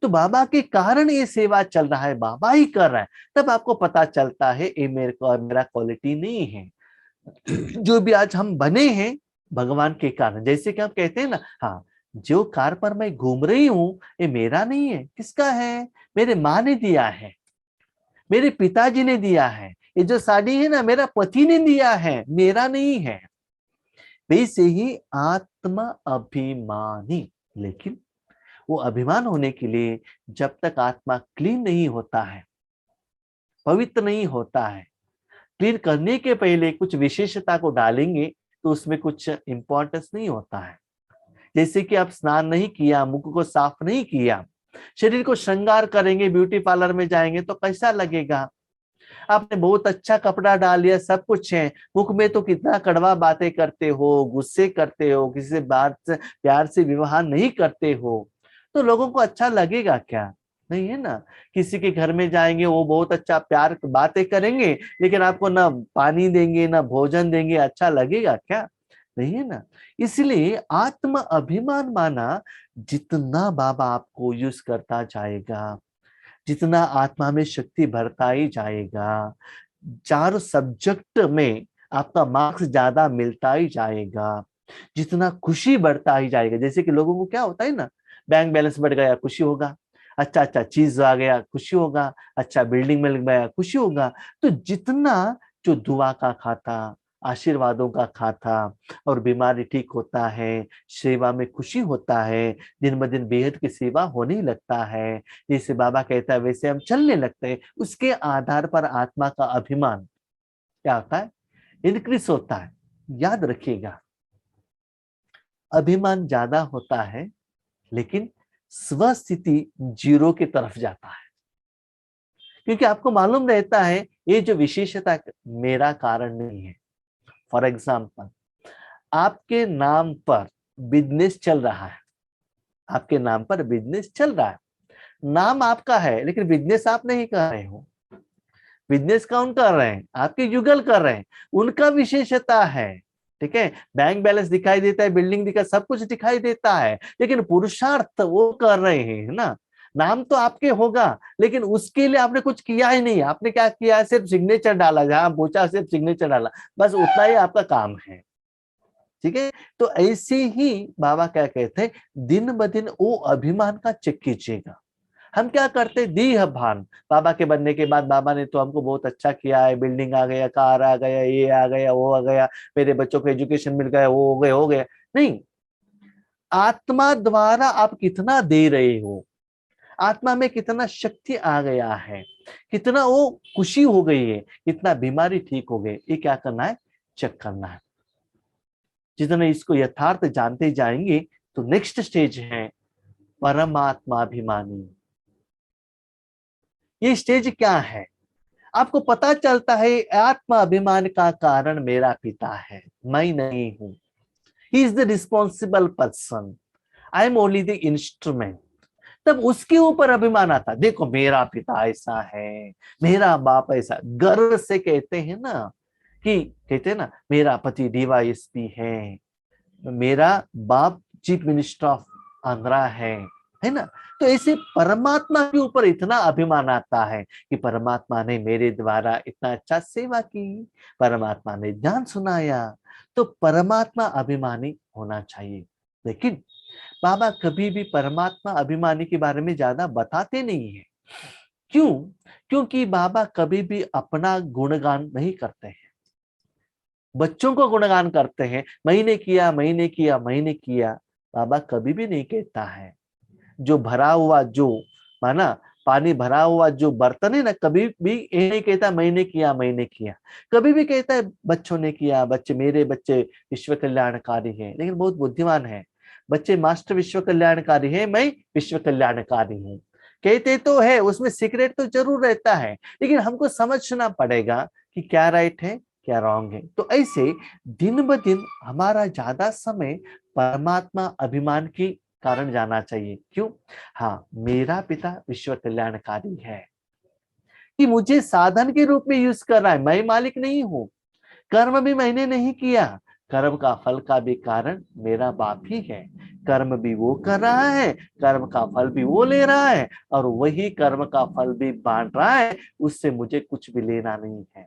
तो बाबा के कारण ये सेवा चल रहा है, बाबा ही कर रहा है। तब आपको पता चलता है ये मेरा क्वालिटी नहीं है। जो भी आज हम बने हैं भगवान के कारण। जैसे कि हम कहते हैं ना, हाँ जो कार पर मैं घूम रही हूं ये मेरा नहीं है, किसका है, मेरे माँ ने दिया है, मेरे पिताजी ने दिया है। ये जो साड़ी है ना, मेरा पति ने दिया है, मेरा नहीं है। वैसे ही आत्मा अभिमानी। लेकिन वो अभिमान होने के लिए जब तक आत्मा क्लीन नहीं होता है, पवित्र नहीं होता है, क्लीन करने के पहले कुछ विशेषता को डालेंगे तो उसमें कुछ इंपॉर्टेंस नहीं होता है। जैसे कि आप स्नान नहीं किया, मुख को साफ नहीं किया, शरीर को श्रृंगार करेंगे, ब्यूटी पार्लर में जाएंगे तो कैसा लगेगा। आपने बहुत अच्छा कपड़ा डाल लिया, सब कुछ है, मुख में तो कितना कड़वा बातें करते हो, गुस्से करते हो, किसी से बात से प्यार से व्यवहार नहीं करते हो, तो लोगों को अच्छा लगेगा क्या, नहीं है ना। किसी के घर में जाएंगे, वो बहुत अच्छा प्यार बातें करेंगे, लेकिन आपको ना पानी देंगे ना भोजन देंगे, अच्छा लगेगा क्या, नहीं है ना। इसलिए आत्म अभिमान माना, जितना बाबा आपको यूज करता जाएगा, जितना आत्मा में शक्ति भरता ही जाएगा, 4 सब्जेक्ट में आपका मार्क्स ज्यादा मिलता ही जाएगा, जितना खुशी बढ़ता ही जाएगा। जैसे कि लोगों को क्या होता है ना, बैंक बैलेंस बढ़ गया खुशी होगा, अच्छा अच्छा चीज आ गया खुशी होगा, अच्छा बिल्डिंग मिल गया खुशी होगा। तो जितना जो दुआ का खाता, आशीर्वादों का खाता, और बीमारी ठीक होता है, सेवा में खुशी होता है, दिन ब दिन बेहद की सेवा होने ही लगता है, जैसे बाबा कहता है वैसे हम चलने लगते हैं, उसके आधार पर आत्मा का अभिमान क्या होता है, इनक्रीज होता है। याद रखिएगा, अभिमान ज्यादा होता है लेकिन स्वस्थिति 0 की तरफ जाता है, क्योंकि आपको मालूम रहता है ये जो विशेषता मेरा कारण नहीं है। फॉर एग्जाम्पल, आपके नाम पर बिजनेस चल रहा है, आपके नाम पर बिजनेस चल रहा है, नाम आपका है लेकिन बिजनेस आप नहीं कर रहे हो। बिजनेस कौन कर रहे हैं, आपके युगल कर रहे हैं, उनका विशेषता है। ठीक है, बैंक बैलेंस दिखाई देता है, बिल्डिंग दिखाई, सब कुछ दिखाई देता है, लेकिन पुरुषार्थ वो कर रहे हैं ना। नाम तो आपके होगा लेकिन उसके लिए आपने कुछ किया ही नहीं। आपने क्या किया, सिर्फ सिग्नेचर डाला, जहां पूछा सिर्फ सिग्नेचर डाला, बस उतना ही आपका काम है। ठीक है, तो ऐसे ही बाबा क्या कहते हैं, दिन ब दिन वो अभिमान का चेक कीजिएगा। हम क्या करते, दीह भान, बाबा के बनने के बाद बाबा ने तो हमको बहुत अच्छा किया है, बिल्डिंग आ गया, कार आ गया, ये आ गया, वो आ गया, मेरे बच्चों को एजुकेशन मिल गया, वो हो गया। नहीं, आत्मा द्वारा आप कितना दे रहे हो, आत्मा में कितना शक्ति आ गया है, कितना वो खुशी हो गई है, कितना बीमारी ठीक हो गई, ये क्या करना है, चेक करना है। जितना इसको यथार्थ जानते जाएंगे तो नेक्स्ट स्टेज है परमात्माभिमानी। ये स्टेज क्या है, आपको पता चलता है आत्मा अभिमान का कारण मेरा पिता है, मैं नहीं हूं। He is the responsible person, I am only the instrument. तब उसके ऊपर अभिमान आता, देखो मेरा पिता ऐसा है, मेरा बाप ऐसा, गर्व से कहते हैं ना, कि कहते हैं ना मेरा पति डीवाईएसपी है, मेरा बाप चीफ मिनिस्टर ऑफ आंध्रा है ना। तो ऐसे परमात्मा के ऊपर इतना अभिमान आता है कि परमात्मा ने मेरे द्वारा इतना अच्छा सेवा की, परमात्मा ने ज्ञान सुनाया, तो परमात्मा अभिमानी होना चाहिए। लेकिन बाबा कभी भी परमात्मा अभिमानी के बारे में ज्यादा बताते नहीं है। क्यों, क्योंकि बाबा कभी भी अपना गुणगान नहीं करते हैं, बच्चों को गुणगान करते हैं, मैंने किया मैंने किया मैंने किया। बाबा कभी भी नहीं कहता है जो भरा हुआ, जो माना पानी भरा हुआ जो बर्तन है ना, कभी भी ये नहीं कहता मैंने किया मैंने किया। कभी भी कहता है बच्चों ने किया, बच्चे मेरे बच्चे विश्व कल्याणकारी हैं, लेकिन बहुत बुद्धिमान है। बच्चे मास्टर विश्व कल्याणकारी है, मैं विश्व कल्याणकारी हूँ, कहते तो है, उसमें सीक्रेट तो जरूर रहता है, लेकिन हमको समझना पड़ेगा कि क्या राइट है क्या रॉन्ग है। तो ऐसे दिन ब दिन हमारा ज्यादा समय परमात्मा अभिमान की कारण जाना चाहिए। क्यों? हाँ, मेरा पिता विश्व कल्याणकारी है, कि मुझे साधन के रूप में यूज कर रहा है, मैं मालिक नहीं हूं। कर्म भी मैंने नहीं किया, कर्म का फल का भी कारण मेरा बाप ही है। कर्म भी वो कर रहा है, कर्म का फल भी वो ले रहा है, और वही कर्म का फल भी बांट रहा है, उससे मुझे कुछ भी लेना नहीं है।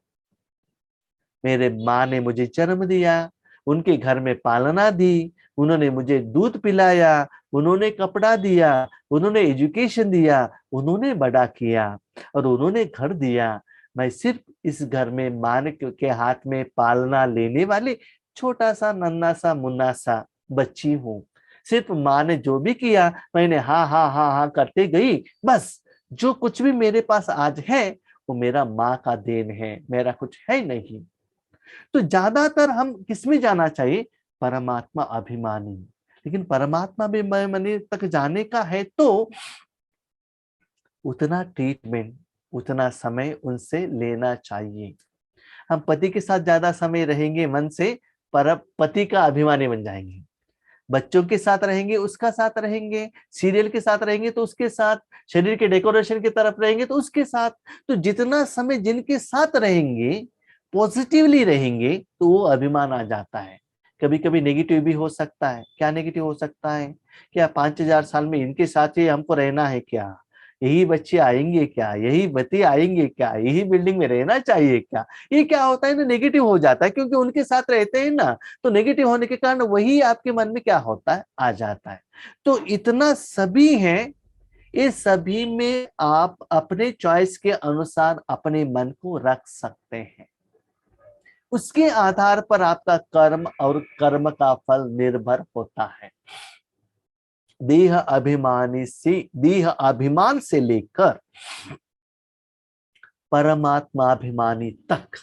मेरे माँ ने मुझे जन्म दिया, उनके घर में पालना दी, उन्होंने मुझे दूध पिलाया, उन्होंने कपड़ा दिया, उन्होंने एजुकेशन दिया, उन्होंने बड़ा किया और उन्होंने घर दिया। मैं सिर्फ इस घर में माँ के हाथ में पालना लेने वाली छोटा सा नन्ना सा मुन्ना सा बच्ची हूँ। सिर्फ माँ ने जो भी किया मैंने हाँ हाँ हाँ हाँ करते गई, बस। जो कुछ भी मेरे पास आज है वो मेरा माँ का देन है, मेरा कुछ है नहीं। तो ज्यादातर हम किसमें जाना चाहिए? परमात्मा अभिमानी। लेकिन परमात्मा अभिमानी तक जाने का है तो उतना ट्रीटमेंट, उतना समय उनसे लेना चाहिए। हम पति के साथ ज्यादा समय रहेंगे मन से, पर पति का अभिमानी बन जाएंगे। बच्चों के साथ रहेंगे उसका साथ रहेंगे, सीरियल के साथ रहेंगे तो उसके साथ, शरीर के डेकोरेशन की तरफ रहेंगे तो उसके साथ। तो जितना समय जिनके साथ रहेंगे, पॉजिटिवली रहेंगे, तो वो अभिमान आ जाता है। कभी कभी नेगेटिव भी हो सकता है। क्या नेगेटिव हो सकता है? क्या 5000 साल में इनके साथ ही हमको रहना है क्या? यही बच्चे आएंगे क्या? यही बच्चे आएंगे क्या? यही बिल्डिंग में रहना चाहिए क्या? ये क्या होता है ना, नेगेटिव हो जाता है, क्योंकि उनके साथ रहते हैं ना। तो नेगेटिव होने के कारण वही आपके मन में क्या होता है, आ जाता है। तो इतना सभी है, ये सभी में आप अपने चॉइस के अनुसार अपने मन को रख सकते हैं। उसके आधार पर आपका कर्म और कर्म का फल निर्भर होता है। देह अभिमान से लेकर परमात्माभिमानी तक।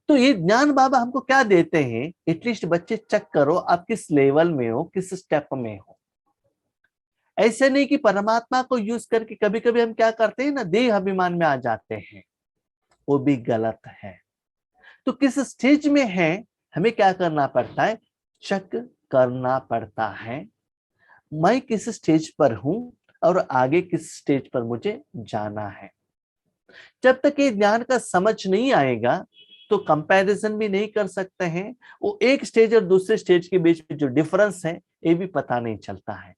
तो ये ज्ञान बाबा हमको क्या देते हैं? एटलीस्ट बच्चे चेक करो आप किस लेवल में हो, किस स्टेप में हो। ऐसे नहीं कि परमात्मा को यूज करके कभी कभी हम क्या करते हैं ना, देह अभिमान में आ जाते हैं, वो भी गलत है। तो किस स्टेज में है, हमें क्या करना पड़ता है? चेक करना पड़ता है, मैं किस स्टेज पर हूं और आगे किस स्टेज पर मुझे जाना है। जब तक ये ज्ञान का समझ नहीं आएगा तो कंपैरिजन भी नहीं कर सकते हैं। वो एक स्टेज और दूसरे स्टेज के बीच में जो डिफरेंस है ये भी पता नहीं चलता है।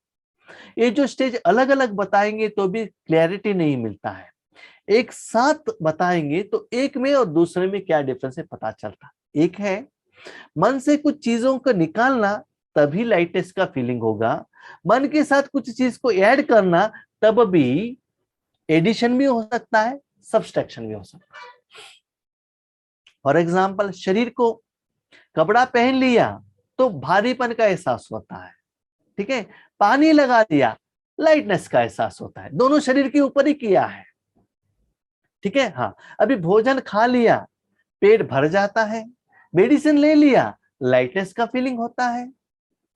ये जो स्टेज अलग अलग बताएंगे तो भी क्लैरिटी नहीं मिलता है, एक साथ बताएंगे तो एक में और दूसरे में क्या डिफरेंस है पता चलता। एक है मन से कुछ चीजों को निकालना, तभी लाइटनेस का फीलिंग होगा। मन के साथ कुछ चीज को ऐड करना, तब भी एडिशन भी हो सकता है, सब्सट्रैक्शन भी हो सकता है। फॉर एग्जाम्पल, शरीर को कपड़ा पहन लिया तो भारीपन का एहसास होता है, ठीक है। पानी लगा दिया, लाइटनेस का एहसास होता है। दोनों शरीर के ऊपर ही किया है, ठीक है। हाँ, अभी भोजन खा लिया, पेट भर जाता है। मेडिसिन ले लिया, लाइटनेस का फीलिंग होता है,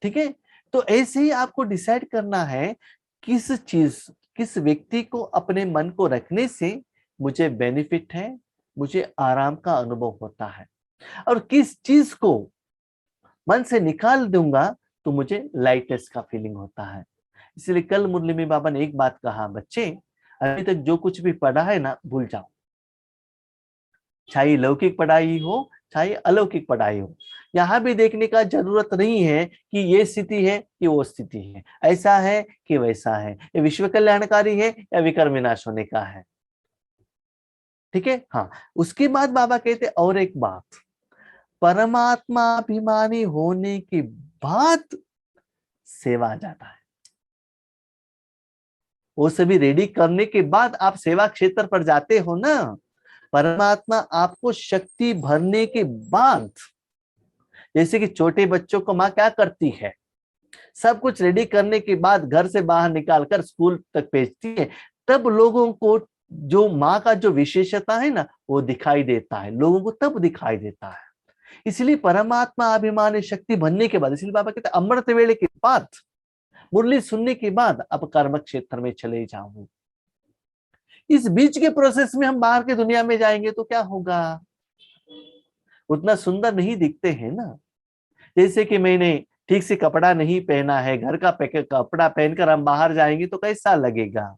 ठीक है। तो ऐसे ही आपको डिसाइड करना है किस चीज, किस व्यक्ति को अपने मन को रखने से मुझे बेनिफिट है, मुझे आराम का अनुभव होता है, और किस चीज को मन से निकाल दूंगा तो मुझे लाइटनेस का फीलिंग होता है। इसलिए कल मुरली में बाबा ने एक बात कहा, बच्चे अभी तक जो कुछ भी पढ़ा है ना भूल जाओ, चाहे लौकिक पढ़ाई हो चाहे अलौकिक पढ़ाई हो। यहाँ भी देखने का जरूरत नहीं है कि ये स्थिति है कि वो स्थिति है, ऐसा है कि वैसा है, ये विश्व कल्याणकारी है या विकर्म विनाश होने का है, ठीक है। हाँ, उसके बाद बाबा कहते और एक बात, परमात्मा अभिमानी होने के बाद सेवा आ जाता है। वो सभी रेडी करने के बाद आप सेवा क्षेत्र पर जाते हो ना, परमात्मा आपको शक्ति भरने के बाद। जैसे कि छोटे बच्चों को माँ क्या करती है, सब कुछ रेडी करने के बाद घर से बाहर निकालकर स्कूल तक भेजती है, तब लोगों को जो माँ का जो विशेषता है ना वो दिखाई देता है, लोगों को तब दिखाई देता है। इसलिए परमात्मा अभिमानी शक्ति बनने के बाद, इसलिए बाबा कहते हैं अमृत वेले के बाद, मुरली सुनने के बाद अब कर्म क्षेत्र में चले जाऊं। इस बीच के प्रोसेस में हम बाहर की दुनिया में जाएंगे तो क्या होगा, उतना सुंदर नहीं दिखते हैं ना। जैसे कि मैंने ठीक से कपड़ा नहीं पहना है, घर का कपड़ा पहनकर हम बाहर जाएंगे तो कैसा लगेगा,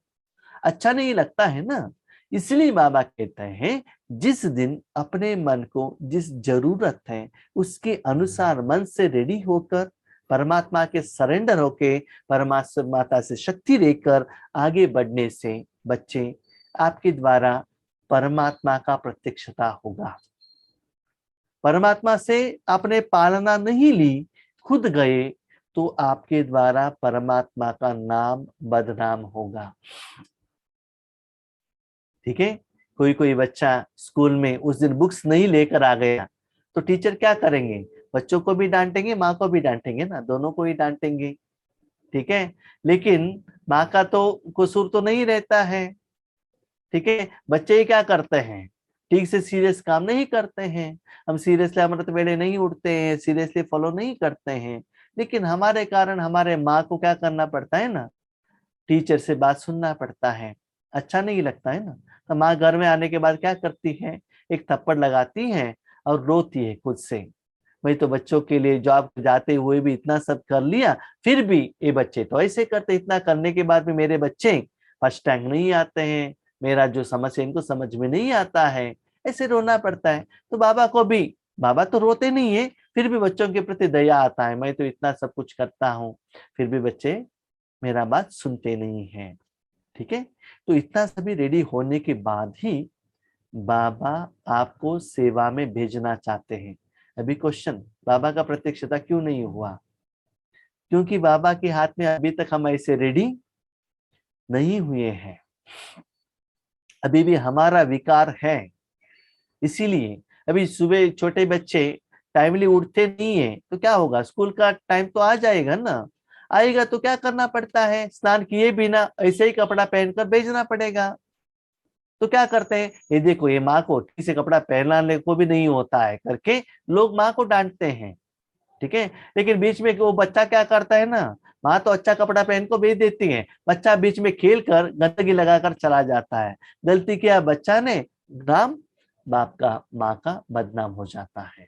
अच्छा नहीं लगता है ना। इसलिए बाबा कहते हैं जिस दिन अपने मन को जिस जरूरत है उसके अनुसार मन से रेडी होकर परमात्मा के सरेंडर होके परमात्मा से शक्ति लेकर आगे बढ़ने से बच्चे आपके द्वारा परमात्मा का प्रत्यक्षता होगा। परमात्मा से आपने पालना नहीं ली, खुद गए तो आपके द्वारा परमात्मा का नाम बदनाम होगा। ठीक है, कोई कोई बच्चा स्कूल में उस दिन बुक्स नहीं लेकर आ गया तो टीचर क्या करेंगे, बच्चों को भी डांटेंगे, माँ को भी डांटेंगे ना, दोनों को ही डांटेंगे। ठीक है, लेकिन माँ का तो कसूर तो नहीं रहता है। ठीक है, बच्चे ही क्या करते हैं, ठीक से सीरियस काम नहीं करते हैं। हम सीरियसली अमृत वेले नहीं उठते हैं, सीरियसली फॉलो नहीं करते हैं, लेकिन हमारे कारण हमारे माँ को क्या करना पड़ता है ना, टीचर से बात सुनना पड़ता है, अच्छा नहीं लगता है ना। तो माँ घर में आने के बाद क्या करती है, एक थप्पड़ लगाती है और रोती है खुद से। वही तो बच्चों के लिए जॉब जाते हुए भी इतना सब कर लिया, फिर भी ये बच्चे तो ऐसे करते, इतना करने के बाद भी मेरे बच्चे फर्स्ट रैंक नहीं आते हैं, मेरा जो समस्या इनको समझ में नहीं आता है, ऐसे रोना पड़ता है। तो बाबा को भी, बाबा तो रोते नहीं है, फिर भी बच्चों के प्रति दया आता है, मैं तो इतना सब कुछ करता हूँ फिर भी बच्चे मेरा बात सुनते नहीं हैं। ठीक है, तो इतना सभी रेडी होने के बाद ही बाबा आपको सेवा में भेजना चाहते हैं। अभी क्वेश्चन, बाबा का प्रत्यक्षता क्यों नहीं हुआ, क्योंकि बाबा के हाथ में अभी तक हम ऐसे रेडी नहीं हुए हैं, अभी भी हमारा विकार है। इसीलिए अभी सुबह छोटे बच्चे टाइमली उठते नहीं है तो क्या होगा, स्कूल का टाइम तो आ जाएगा ना, आएगा तो क्या करना पड़ता है, स्नान किए बिना ऐसे ही कपड़ा पहनकर भेजना पड़ेगा। तो क्या करते हैं, ये देखो ये माँ को ठीक से कपड़ा पहनाने को भी नहीं होता है करके लोग माँ को डांटते हैं। ठीक है, लेकिन बीच में वो बच्चा क्या करता है ना, माँ तो अच्छा कपड़ा पहन को भेज देती है, बच्चा बीच में खेल कर गंदगी लगाकर चला जाता है, गलती किया बच्चा ने, नाम बाप का माँ का बदनाम हो जाता है।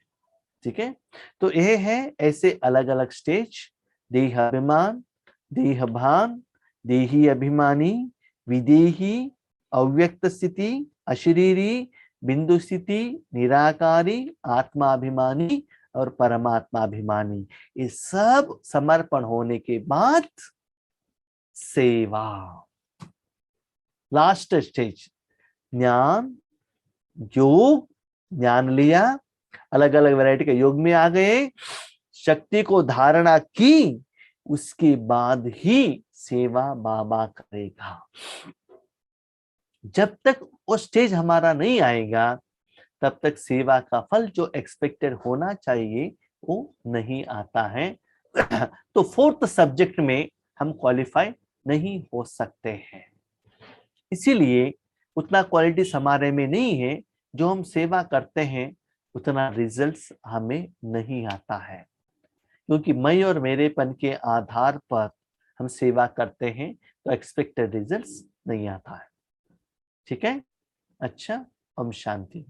ठीक है, तो ये है ऐसे अलग अलग स्टेज, देह अभिमान, देह भान, देही अभिमानी, विदेही, अव्यक्त स्थिति, अशरीरी, बिंदु स्थिति, निराकारी, आत्माभिमानी और परमात्माभिमानी। ये सब समर्पण होने के बाद सेवा, लास्ट स्टेज ज्ञान, योग, ज्ञान लिया, अलग अलग वैरायटी के योग में आ गए, शक्ति को धारणा की, उसके बाद ही सेवा बाबा करेगा। जब तक वो स्टेज हमारा नहीं आएगा तब तक सेवा का फल जो एक्सपेक्टेड होना चाहिए वो नहीं आता है। तो फोर्थ सब्जेक्ट में हम क्वालिफाई नहीं हो सकते हैं, इसीलिए उतना क्वालिटीज हमारे में नहीं है, जो हम सेवा करते हैं उतना रिजल्ट्स हमें नहीं आता है, क्योंकि मैं और मेरेपन के आधार पर हम सेवा करते हैं तो एक्सपेक्टेड रिजल्ट्स नहीं आता है। ठीक है, अच्छा, ओम शांति।